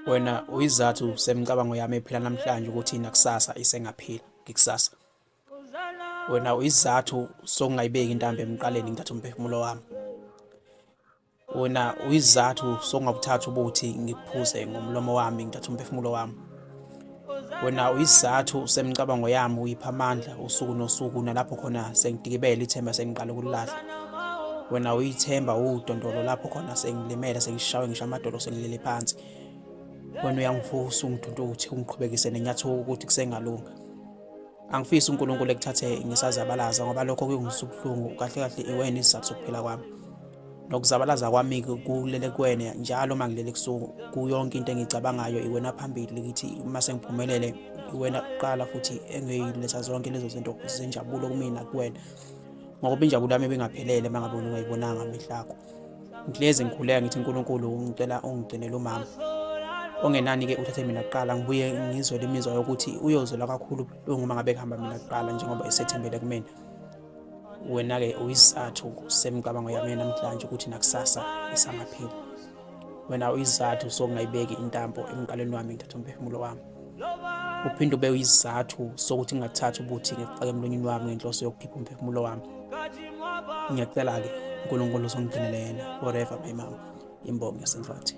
Wena uyizathu semicabango yami ephila namhlanje ukuthi nakusasa isengaphili ngikusasa. Wena uyizathu sokungayibeki intambo emqaleni ngithatha umphefumulo wami. Wena uyizathu sokungabuthatha ubuthi ngiphuze ngomlomo wami ngithatha umphefumulo wami. Wena uyizathu semicabango yami uyipha amandla usuku nosuku nalapho khona sengidikibele ithemba sengiqala ukulilahla. Wena uyithemba udondolo lapho khona sengilimele sengishawe ngisho amadolo sengilele phansi. Wena uyangivusa ungidontuthi ungiqhubekise nenyathuko ukuthi kusengalunga. Angifisi uNkulunkulu ekuthathe ngisazabalaza ngoba lokho kungisubuhlungu kahle kahle iwena isizathu sokuphila kwami. Nokuzabalaza kwami kulele kuwena njalo mangilele kusuku kuyonke into engicabangayo iwena phambili kithi uma sengiphumelele iwena kuqala futhi engiletha zonke lezo zinto zenjabulo kumina kuwena. Ngoba injabulo yami ibingaphelele mangabe ungayibonanga amehlo akho. Ngihlezi ngikhuleka ngithi uNkulunkulu ngicela ungigcinele umama. Ongenani-ke uthathe mina kuqala ngibuye ngizwe imizwa yokuthi uyozola kakhulu ubuhlungu uma ngabe kuhamba mina kuqala njengoba esethembele kumina. Wena-ke uyisizathu semicabango yami namhlanje ukuthi nakusasa isangaphili. Wena uyisizathu sokungayibeki intambo emqaleni wami ngithatha umphefumulo wami. Uphinde ube uyisizathu sokuthi ngingathathi ubuthi ngifake emlonyeni wami ngenhloso yokukhipha umphefumulo wami. Ngiyacela-ke uNkulunkulu uzongigcinele yena forever my mama. Imbongi yasemfathi.